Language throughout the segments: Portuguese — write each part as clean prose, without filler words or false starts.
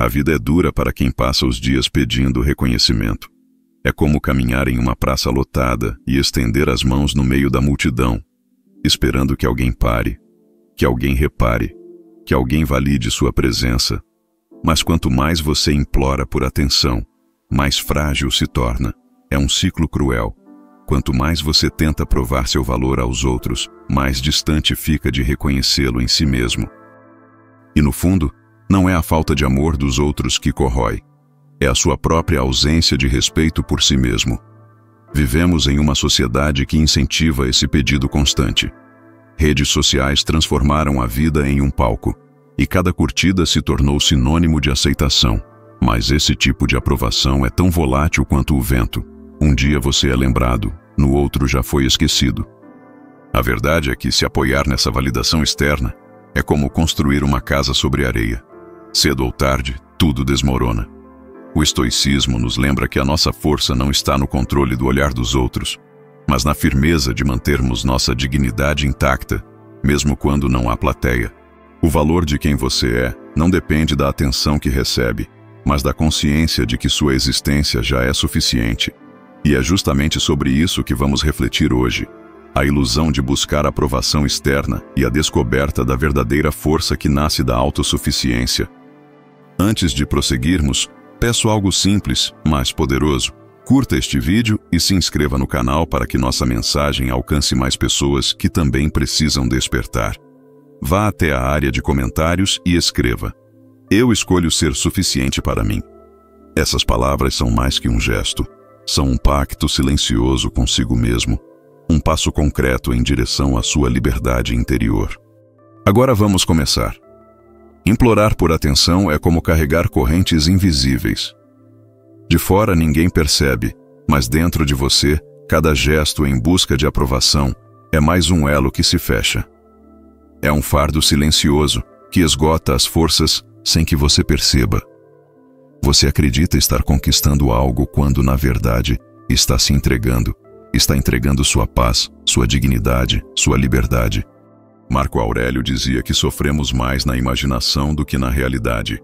A vida é dura para quem passa os dias pedindo reconhecimento. É como caminhar em uma praça lotada e estender as mãos no meio da multidão, esperando que alguém pare, que alguém repare, que alguém valide sua presença. Mas quanto mais você implora por atenção, mais frágil se torna. É um ciclo cruel. Quanto mais você tenta provar seu valor aos outros, mais distante fica de reconhecê-lo em si mesmo. E no fundo, não é a falta de amor dos outros que corrói. É a sua própria ausência de respeito por si mesmo. Vivemos em uma sociedade que incentiva esse pedido constante. Redes sociais transformaram a vida em um palco, e cada curtida se tornou sinônimo de aceitação. Mas esse tipo de aprovação é tão volátil quanto o vento. Um dia você é lembrado, no outro já foi esquecido. A verdade é que se apoiar nessa validação externa é como construir uma casa sobre areia. Cedo ou tarde, tudo desmorona. O estoicismo nos lembra que a nossa força não está no controle do olhar dos outros, mas na firmeza de mantermos nossa dignidade intacta, mesmo quando não há plateia. O valor de quem você é não depende da atenção que recebe, mas da consciência de que sua existência já é suficiente. E é justamente sobre isso que vamos refletir hoje. A ilusão de buscar aprovação externa e a descoberta da verdadeira força que nasce da autossuficiência. Antes de prosseguirmos, peço algo simples, mas poderoso. Curta este vídeo e se inscreva no canal para que nossa mensagem alcance mais pessoas que também precisam despertar. Vá até a área de comentários e escreva: "Eu escolho ser suficiente para mim." Essas palavras são mais que um gesto. São um pacto silencioso consigo mesmo. Um passo concreto em direção à sua liberdade interior. Agora vamos começar. Implorar por atenção é como carregar correntes invisíveis. De fora ninguém percebe, mas dentro de você, cada gesto em busca de aprovação é mais um elo que se fecha. É um fardo silencioso que esgota as forças sem que você perceba. Você acredita estar conquistando algo quando, na verdade, está se entregando. Está entregando sua paz, sua dignidade, sua liberdade. Marco Aurélio dizia que sofremos mais na imaginação do que na realidade.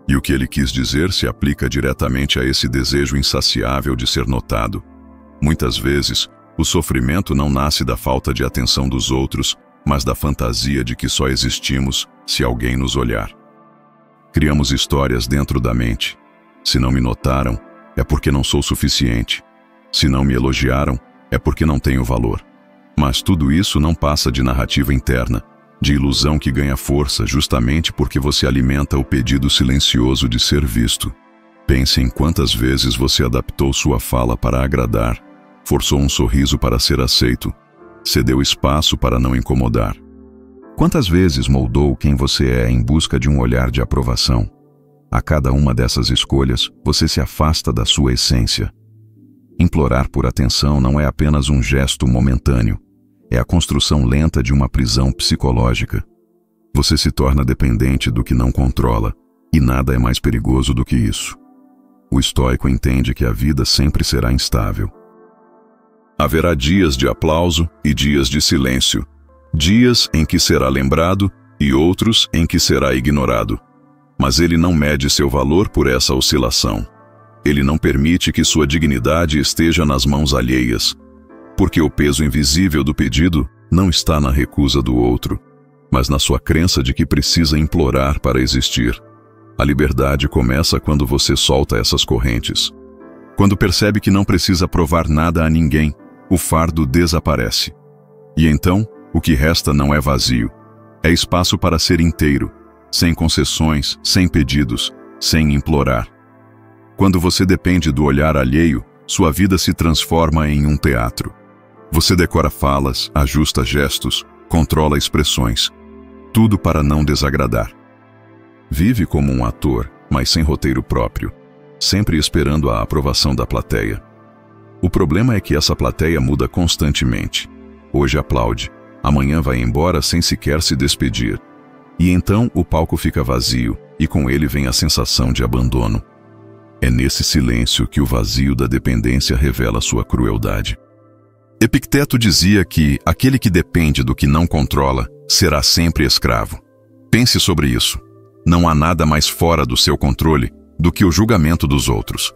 E o que ele quis dizer se aplica diretamente a esse desejo insaciável de ser notado. Muitas vezes, o sofrimento não nasce da falta de atenção dos outros, mas da fantasia de que só existimos se alguém nos olhar. Criamos histórias dentro da mente. Se não me notaram, é porque não sou suficiente. Se não me elogiaram, é porque não tenho valor. Mas tudo isso não passa de narrativa interna, de ilusão que ganha força justamente porque você alimenta o pedido silencioso de ser visto. Pense em quantas vezes você adaptou sua fala para agradar, forçou um sorriso para ser aceito, cedeu espaço para não incomodar. Quantas vezes moldou quem você é em busca de um olhar de aprovação? A cada uma dessas escolhas, você se afasta da sua essência. Implorar por atenção não é apenas um gesto momentâneo, é a construção lenta de uma prisão psicológica. Você se torna dependente do que não controla, e nada é mais perigoso do que isso. O estoico entende que a vida sempre será instável. Haverá dias de aplauso e dias de silêncio, dias em que será lembrado e outros em que será ignorado. Mas ele não mede seu valor por essa oscilação. Ele não permite que sua dignidade esteja nas mãos alheias, porque o peso invisível do pedido não está na recusa do outro, mas na sua crença de que precisa implorar para existir. A liberdade começa quando você solta essas correntes. Quando percebe que não precisa provar nada a ninguém, o fardo desaparece. E então, o que resta não é vazio. É espaço para ser inteiro, sem concessões, sem pedidos, sem implorar. Quando você depende do olhar alheio, sua vida se transforma em um teatro. Você decora falas, ajusta gestos, controla expressões. Tudo para não desagradar. Vive como um ator, mas sem roteiro próprio, sempre esperando a aprovação da plateia. O problema é que essa plateia muda constantemente. Hoje aplaude, amanhã vai embora sem sequer se despedir. E então o palco fica vazio, e com ele vem a sensação de abandono. É nesse silêncio que o vazio da dependência revela sua crueldade. Epicteto dizia que aquele que depende do que não controla será sempre escravo. Pense sobre isso. não há nada mais fora do seu controle do que o julgamento dos outros.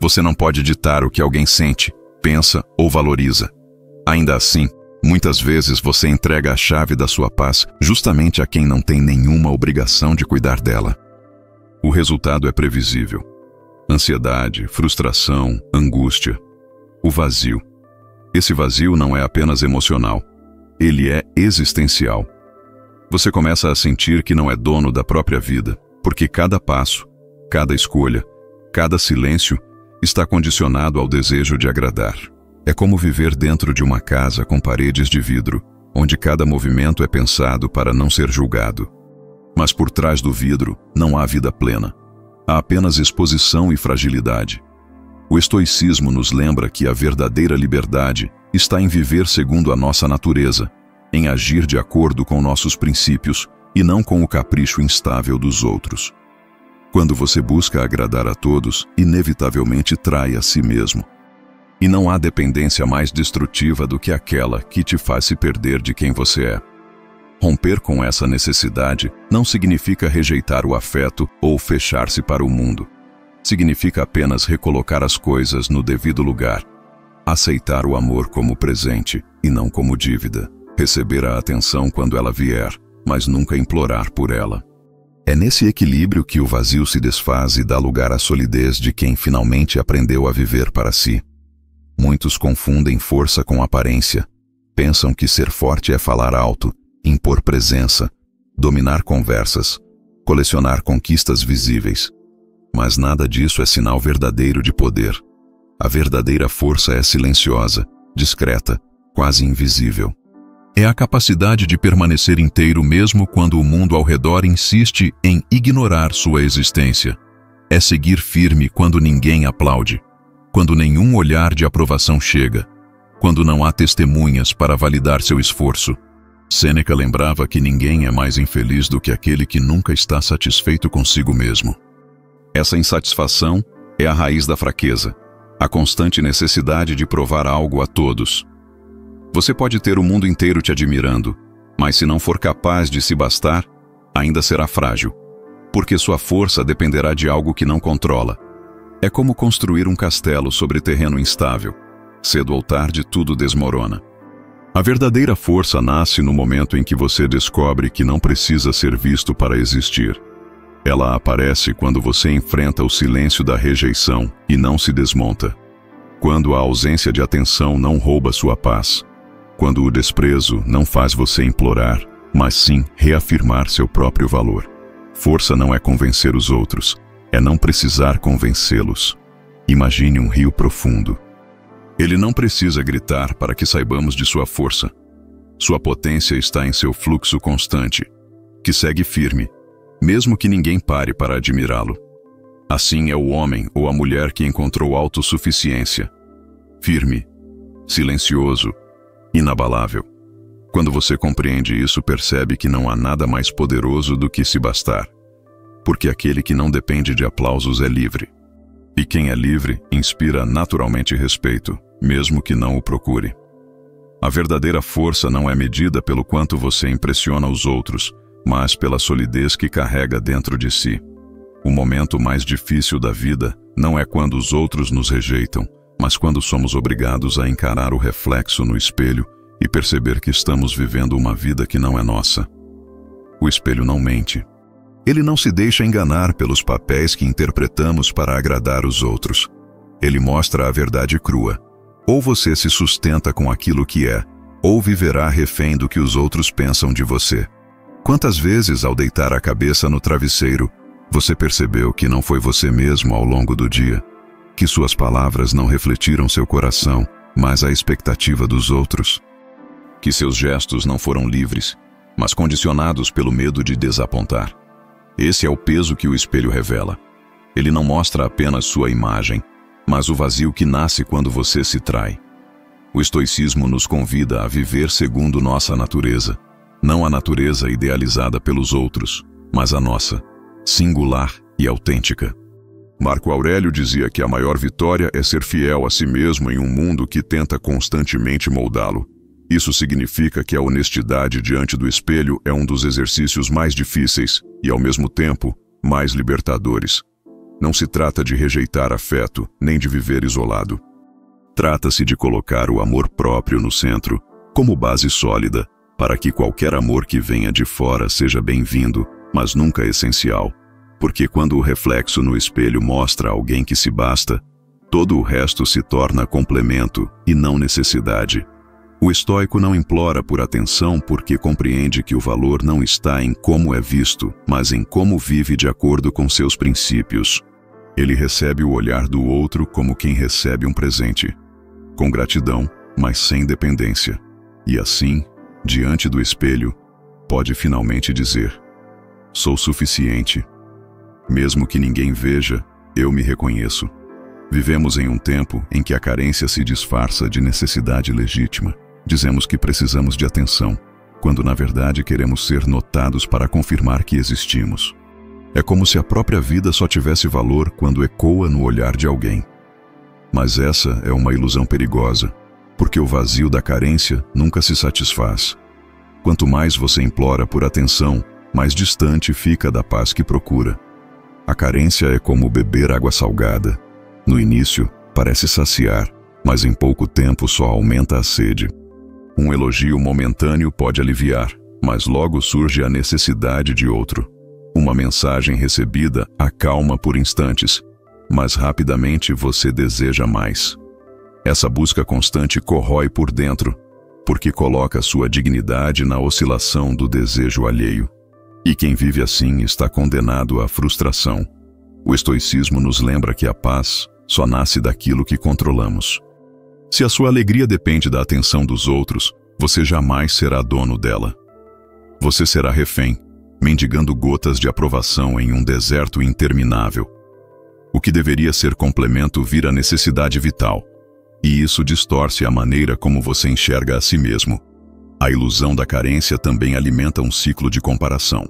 Você não pode ditar o que alguém sente, pensa ou valoriza. Ainda assim, muitas vezes você entrega a chave da sua paz justamente a quem não tem nenhuma obrigação de cuidar dela. O resultado é previsível. Ansiedade, frustração, angústia. O vazio. Esse vazio não é apenas emocional. Ele é existencial. Você começa a sentir que não é dono da própria vida, porque cada passo, cada escolha, cada silêncio está condicionado ao desejo de agradar. É como viver dentro de uma casa com paredes de vidro, onde cada movimento é pensado para não ser julgado. Mas por trás do vidro não há vida plena. Há apenas exposição e fragilidade. O estoicismo nos lembra que a verdadeira liberdade está em viver segundo a nossa natureza, em agir de acordo com nossos princípios e não com o capricho instável dos outros. Quando você busca agradar a todos, inevitavelmente trai a si mesmo. E não há dependência mais destrutiva do que aquela que te faz se perder de quem você é. Romper com essa necessidade não significa rejeitar o afeto ou fechar-se para o mundo. Significa apenas recolocar as coisas no devido lugar. Aceitar o amor como presente e não como dívida. Receber a atenção quando ela vier, mas nunca implorar por ela. É nesse equilíbrio que o vazio se desfaz e dá lugar à solidez de quem finalmente aprendeu a viver para si. Muitos confundem força com aparência. Pensam que ser forte é falar alto, impor presença, dominar conversas, colecionar conquistas visíveis. Mas nada disso é sinal verdadeiro de poder. A verdadeira força é silenciosa, discreta, quase invisível. É a capacidade de permanecer inteiro mesmo quando o mundo ao redor insiste em ignorar sua existência. É seguir firme quando ninguém aplaude, quando nenhum olhar de aprovação chega, quando não há testemunhas para validar seu esforço. Sêneca lembrava que ninguém é mais infeliz do que aquele que nunca está satisfeito consigo mesmo. Essa insatisfação é a raiz da fraqueza, a constante necessidade de provar algo a todos. Você pode ter o mundo inteiro te admirando, mas se não for capaz de se bastar, ainda será frágil, porque sua força dependerá de algo que não controla. É como construir um castelo sobre terreno instável. Cedo ou tarde tudo desmorona. A verdadeira força nasce no momento em que você descobre que não precisa ser visto para existir. Ela aparece quando você enfrenta o silêncio da rejeição e não se desmonta. Quando a ausência de atenção não rouba sua paz. Quando o desprezo não faz você implorar, mas sim reafirmar seu próprio valor. Força não é convencer os outros, é não precisar convencê-los. Imagine um rio profundo. Ele não precisa gritar para que saibamos de sua força. Sua potência está em seu fluxo constante, que segue firme, mesmo que ninguém pare para admirá-lo. Assim é o homem ou a mulher que encontrou autossuficiência. Firme, silencioso, inabalável. Quando você compreende isso, percebe que não há nada mais poderoso do que se bastar. Porque aquele que não depende de aplausos é livre. E quem é livre inspira naturalmente respeito, mesmo que não o procure. A verdadeira força não é medida pelo quanto você impressiona os outros, mas pela solidez que carrega dentro de si. O momento mais difícil da vida não é quando os outros nos rejeitam, mas quando somos obrigados a encarar o reflexo no espelho e perceber que estamos vivendo uma vida que não é nossa. O espelho não mente. Ele não se deixa enganar pelos papéis que interpretamos para agradar os outros. Ele mostra a verdade crua. Ou você se sustenta com aquilo que é, ou viverá refém do que os outros pensam de você. Quantas vezes, ao deitar a cabeça no travesseiro, você percebeu que não foi você mesmo ao longo do dia? Que suas palavras não refletiram seu coração, mas a expectativa dos outros? Que seus gestos não foram livres, mas condicionados pelo medo de desapontar? Esse é o peso que o espelho revela. Ele não mostra apenas sua imagem, mas o vazio que nasce quando você se trai. O estoicismo nos convida a viver segundo nossa natureza, não a natureza idealizada pelos outros, mas a nossa, singular e autêntica. Marco Aurélio dizia que a maior vitória é ser fiel a si mesmo em um mundo que tenta constantemente moldá-lo. Isso significa que a honestidade diante do espelho é um dos exercícios mais difíceis e, ao mesmo tempo, mais libertadores. Não se trata de rejeitar afeto, nem de viver isolado. Trata-se de colocar o amor próprio no centro, como base sólida, para que qualquer amor que venha de fora seja bem-vindo, mas nunca essencial. Porque quando o reflexo no espelho mostra alguém que se basta, todo o resto se torna complemento e não necessidade. O estoico não implora por atenção porque compreende que o valor não está em como é visto, mas em como vive de acordo com seus princípios. Ele recebe o olhar do outro como quem recebe um presente, com gratidão, mas sem dependência. E assim, diante do espelho, pode finalmente dizer: sou suficiente. Mesmo que ninguém veja, eu me reconheço. Vivemos em um tempo em que a carência se disfarça de necessidade legítima. Dizemos que precisamos de atenção, quando na verdade queremos ser notados para confirmar que existimos. É como se a própria vida só tivesse valor quando ecoa no olhar de alguém. Mas essa é uma ilusão perigosa, porque o vazio da carência nunca se satisfaz. Quanto mais você implora por atenção, mais distante fica da paz que procura. A carência é como beber água salgada. No início, parece saciar, mas em pouco tempo só aumenta a sede. Um elogio momentâneo pode aliviar, mas logo surge a necessidade de outro. Uma mensagem recebida acalma por instantes, mas rapidamente você deseja mais. Essa busca constante corrói por dentro, porque coloca sua dignidade na oscilação do desejo alheio. E quem vive assim está condenado à frustração. O estoicismo nos lembra que a paz só nasce daquilo que controlamos. Se a sua alegria depende da atenção dos outros, você jamais será dono dela. Você será refém, mendigando gotas de aprovação em um deserto interminável. O que deveria ser complemento vira necessidade vital, e isso distorce a maneira como você enxerga a si mesmo. A ilusão da carência também alimenta um ciclo de comparação.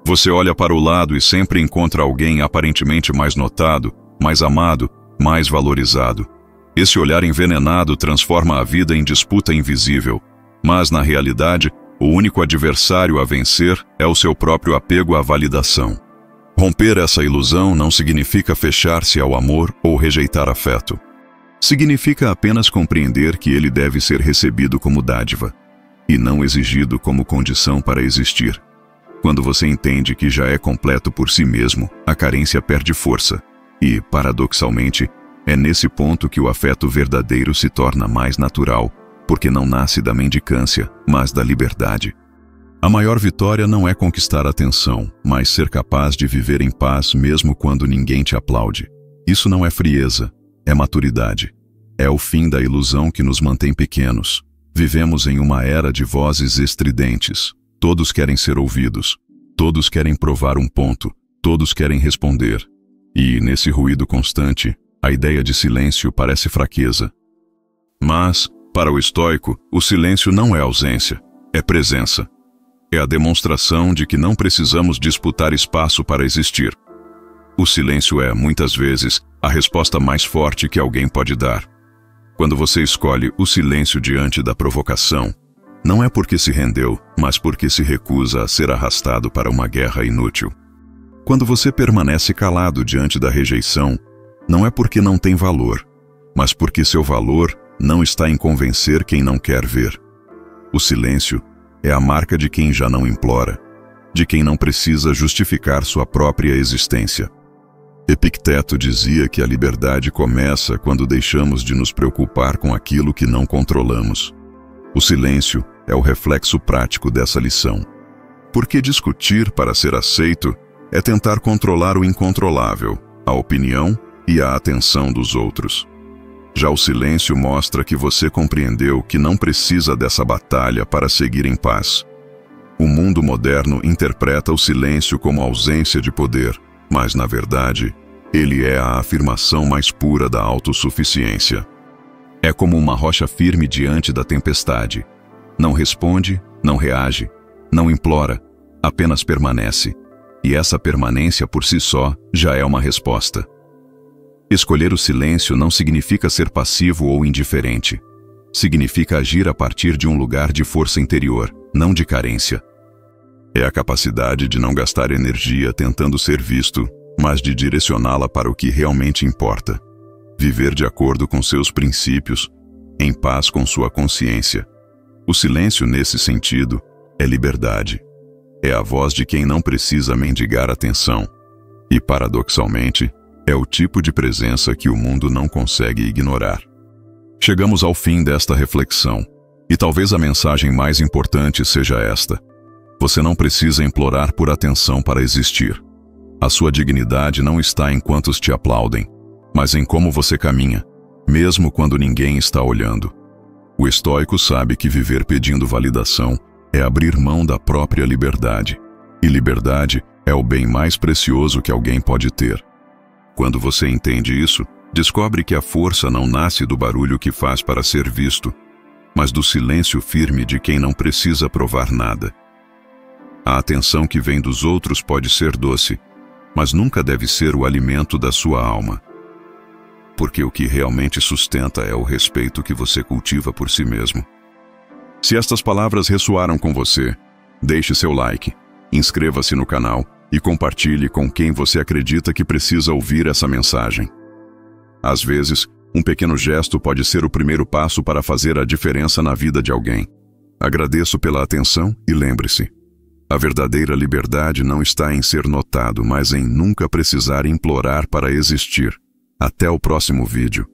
Você olha para o lado e sempre encontra alguém aparentemente mais notado, mais amado, mais valorizado. Esse olhar envenenado transforma a vida em disputa invisível, mas, na realidade, o único adversário a vencer é o seu próprio apego à validação. Romper essa ilusão não significa fechar-se ao amor ou rejeitar afeto. Significa apenas compreender que ele deve ser recebido como dádiva, e não exigido como condição para existir. Quando você entende que já é completo por si mesmo, a carência perde força, e, paradoxalmente, é nesse ponto que o afeto verdadeiro se torna mais natural, porque não nasce da mendicância, mas da liberdade. A maior vitória não é conquistar atenção, mas ser capaz de viver em paz mesmo quando ninguém te aplaude. Isso não é frieza, é maturidade. É o fim da ilusão que nos mantém pequenos. Vivemos em uma era de vozes estridentes. Todos querem ser ouvidos. Todos querem provar um ponto. Todos querem responder. E, nesse ruído constante, a ideia de silêncio parece fraqueza. Mas, para o estoico, o silêncio não é ausência, é presença. É a demonstração de que não precisamos disputar espaço para existir. O silêncio é, muitas vezes, a resposta mais forte que alguém pode dar. Quando você escolhe o silêncio diante da provocação, não é porque se rendeu, mas porque se recusa a ser arrastado para uma guerra inútil. Quando você permanece calado diante da rejeição, não é porque não tem valor, mas porque seu valor não está em convencer quem não quer ver. O silêncio é a marca de quem já não implora, de quem não precisa justificar sua própria existência. Epicteto dizia que a liberdade começa quando deixamos de nos preocupar com aquilo que não controlamos. O silêncio é o reflexo prático dessa lição. Porque discutir para ser aceito é tentar controlar o incontrolável, a opinião e a atenção dos outros. Já o silêncio mostra que você compreendeu que não precisa dessa batalha para seguir em paz. O mundo moderno interpreta o silêncio como ausência de poder, mas, na verdade, ele é a afirmação mais pura da autossuficiência. É como uma rocha firme diante da tempestade. Não responde, não reage, não implora, apenas permanece. E essa permanência por si só já é uma resposta. Escolher o silêncio não significa ser passivo ou indiferente. significa agir a partir de um lugar de força interior, não de carência. É a capacidade de não gastar energia tentando ser visto, mas de direcioná-la para o que realmente importa. Viver de acordo com seus princípios, em paz com sua consciência. O silêncio, nesse sentido, é liberdade. É a voz de quem não precisa mendigar atenção. E, paradoxalmente, é o tipo de presença que o mundo não consegue ignorar. Chegamos ao fim desta reflexão, e talvez a mensagem mais importante seja esta: você não precisa implorar por atenção para existir. A sua dignidade não está em quantos te aplaudem, mas em como você caminha, mesmo quando ninguém está olhando. O estoico sabe que viver pedindo validação é abrir mão da própria liberdade, e liberdade é o bem mais precioso que alguém pode ter. Quando você entende isso, descobre que a força não nasce do barulho que faz para ser visto, mas do silêncio firme de quem não precisa provar nada. A atenção que vem dos outros pode ser doce, mas nunca deve ser o alimento da sua alma. Porque o que realmente sustenta é o respeito que você cultiva por si mesmo. Se estas palavras ressoaram com você, deixe seu like, inscreva-se no canal e compartilhe com quem você acredita que precisa ouvir essa mensagem. Às vezes, um pequeno gesto pode ser o primeiro passo para fazer a diferença na vida de alguém. Agradeço pela atenção e lembre-se: a verdadeira liberdade não está em ser notado, mas em nunca precisar implorar para existir. Até o próximo vídeo.